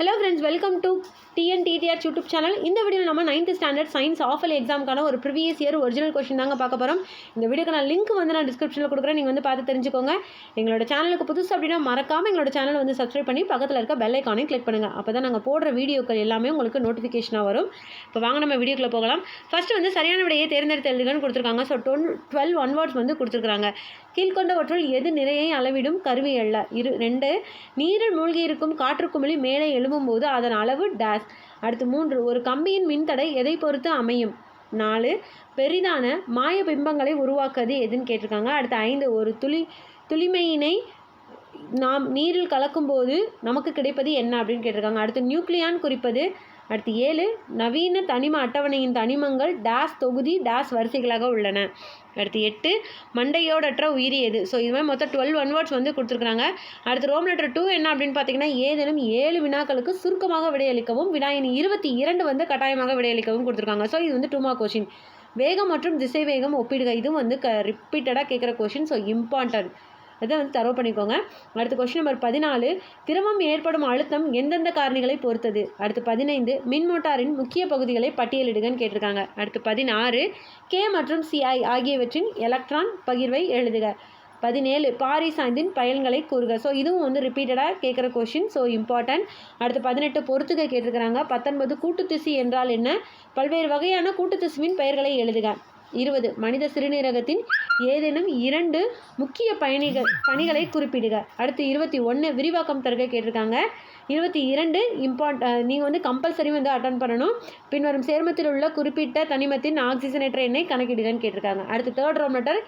Hello friends, welcome to TNTDR YouTube channel. இந்த வீடியோவில் நம்ம 9th ஸ்டாண்டர்ட் சயின்ஸ் ஆஃபல் எக்ஸாமுக்கான ஒரு ப்ரீவியஸ் இயர் ஒரிஜினல் கொஸ்டின் தாங்க பார்க்க போகிறோம். இந்த வீடியோக்கான லிங்க் நான் டிஸ்கிரிப்ஷனில் கொடுக்குறேன், நீங்கள் பார்த்து தெரிஞ்சுக்கோங்க. எங்களோட சேனலுக்கு புதுசு அப்படின்னா மறக்காமல் எங்களோட சேனலை சப்ஸ்கிரைப் பண்ணி பக்கத்தில் இருக்க பெல் ஐக்கானையும் கிளிக் பண்ணுங்கள். அப்போ தான் நாங்கள் போடுற வீடியோக்கள் எல்லாமே உங்களுக்கு நோட்டிஃபிகேஷனாக வரும். இப்போ வாங்க நம்ம வீடியோக்குள்ளே போகலாம். ஃபஸ்ட்டு சரியான விடையை தேர்ந்தெடுத்து எழுதுகன்னு கொடுத்துருக்காங்க. ஸோ 12 ஒன்வேர்ட்ஸ் கொடுத்துருக்காங்க. கீழ்கொண்டவற்றுள் எது நிறையை அளவிடும் கருவி அல்ல? 2 நீரில் மூழ்கி இருக்கும் காற்றுக்குமிழி மேலே எழும்பும்போது அதன் அளவு டேஸ். அடுத்து 3 ஒரு கம்பியின் மின்தடை எதை பொறுத்து அமையும்? 4 பெரிதான மாய பிம்பங்களை உருவாக்குவது எதுன்னு கேட்டிருக்காங்க. அடுத்து 5 ஒரு துளிமையினை நாம் நீரில் கலக்கும்போது நமக்கு கிடைப்பது என்ன அப்படின்னு கேட்டிருக்காங்க. அடுத்து நியூக்ளியான் குறிப்பது. அடுத்து 7 நவீன தனிம அட்டவணையின் தனிமங்கள் டேஸ் தொகுதி டேஸ் வரிசைகளாக உள்ளன. அடுத்து 8 மண்டையோடற்ற உயிரி எது? ஸோ இது மாதிரி மொத்தம் 12 ஒன்வேர்ட்ஸ் கொடுத்துருக்குறாங்க. அடுத்து ரோம் லெட்டர் 2 என்ன அப்படின்னு பார்த்தீங்கன்னா, ஏதேனும் 7 வினாக்களுக்கு சுருக்கமாக விடையளிக்கவும் வினாயின் 22 கட்டாயமாக விடையளிக்கவும் கொடுத்துருக்காங்க. ஸோ இது 2 மார்க் கொஷின். வேகம் மற்றும் திசை வேகம் ஒப்பிடுக. இதுவும் ரிப்பீட்டடாக கேட்குற கொஷின். ஸோ இம்பார்ட்டன்ட், அதை தரவு பண்ணிக்கோங்க. அடுத்து கொஸ்டின் நம்பர் 14 திரவம் ஏற்படும் அழுத்தம் எந்தெந்த காரணிகளை பொறுத்தது? அடுத்து 15 மின் மோட்டாரின் முக்கிய பகுதிகளை பட்டியலிடுகன்னு கேட்டிருக்காங்க. அடுத்து 16 கே மற்றும் சிஐ ஆகியவற்றின் எலக்ட்ரான் பகிர்வை எழுதுக. 17 பாரிஸ் ஐந்தின் பயன்களை கூறுக. ஸோ இதுவும் ரிப்பீட்டடாக கேட்குற கொஷின். So important. அடுத்து 18 பொறுத்துக கேட்டிருக்கிறாங்க. 19 கூட்டுத்திசு என்றால் என்ன? பல்வேறு வகையான கூட்டுத்திசுவின் பெயர்களை எழுதுக. 20 மனித சிறுநீரகத்தின் ஏதேனும் 2 முக்கிய பணிகளை குறிப்பிடுக. அடுத்து 21 விரிவாக்கம் தருக கேட்டிருக்காங்க. 22 நீங்கள் கம்பல்சரி அட்டன் பண்ணணும். பின்வரும் சேர்மத்தில் உள்ள குறிப்பிட்ட தனிமத்தின் ஆக்சிஜனேற்ற எண்ணை கணக்கிடுகன்னு கேட்டிருக்காங்க. அடுத்து 3rd ரோம் லெட்டர்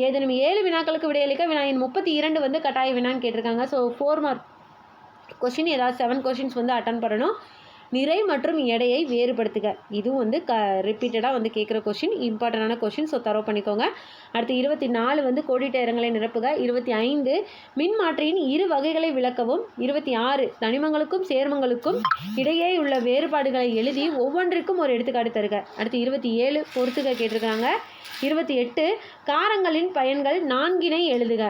ஏதேனும் 7 வினாக்களுக்கு விடையளிக்க வினாயின் 32 கட்டாய வினான்னு கேட்டிருக்காங்க. ஸோ 4 மார்க் கொஷின், ஏதாவது 7 கொஷின்ஸ் அட்டன் பண்ணணும். நிறை மற்றும் எடையை வேறுபடுத்துக. இதுவும் ரிப்பீட்டடாக கேட்குற கொஷின், இம்பார்ட்டண்டான கொஷின். ஸோ தரவு பண்ணிக்கோங்க. அடுத்து 24 கோடிட்ட இடங்களை நிரப்புக. 25 மின்மாற்றியின் 2 வகைகளை விளக்கவும். 26 தனிமங்களுக்கும் சேர்மங்களுக்கும் இடையே உள்ள வேறுபாடுகளை எழுதி ஒவ்வொன்றிற்கும் ஒரு எடுத்துக்காட்டு தருக. அடுத்து 27 பொறுத்துக கேட்டிருக்காங்க. 28 காரங்களின் பயன்கள் 4 எழுதுக.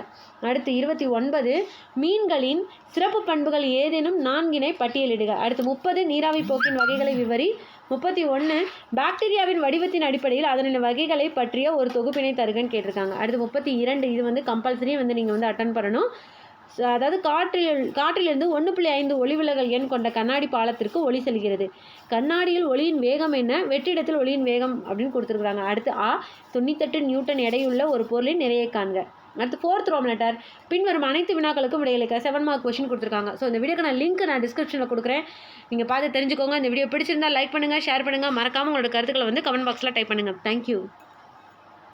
அடுத்து 29 மீன்களின் சிறப்பு பண்புகள் ஏதேனும் 4 பட்டியலிடுக. அடுத்து 30 நீராவி போக்கின் வகைகளை விவரி. 31 பாக்டீரியாவின் வடிவத்தின் அடிப்படையில் அதனின் வகைகளை பற்றிய ஒரு தொகுப்பினை தருகன்னு கேட்டிருக்காங்க. அடுத்து 32 இது கம்பல்சரி நீங்கள் அட்டன் பண்ணணும். அதாவது காற்றிலிருந்து 1.5 ஒளிவிலகல் எண் கொண்ட கண்ணாடி பாலத்திற்கு ஒளி செல்கிறது. கண்ணாடியில் ஒளியின் வேகம் என்ன? வெற்றிடத்தில் ஒளியின் வேகம் அப்படின்னு கொடுத்துருக்குறாங்க. அடுத்து 98 நியூட்டன் எடையுள்ள ஒரு பொருளின் நிறையை காண்க. அடுத்து 4th ரோம் லெட்டர் பின்வரும் அனைத்து வினாக்களுக்கும் விடையளிக்க 7 மார்க் கொஷின் கொடுத்துருக்காங்க. ஸோ இந்த வீடியோக்கான லிங்க் நான் டிஸ்கிரிப்ஷனில் கொடுக்குறேன், நீங்கள் பார்த்து தெரிஞ்சுக்கோங்க. இந்த வீடியோ பிடிச்சிருந்தால் லைக் பண்ணுங்கள், ஷேர் பண்ணுங்கள், மறக்காமல் உங்களோட கருத்துக்களை கமெண்ட் பாக்ஸில் டைப் பண்ணுங்கள். தேங்க்யூ.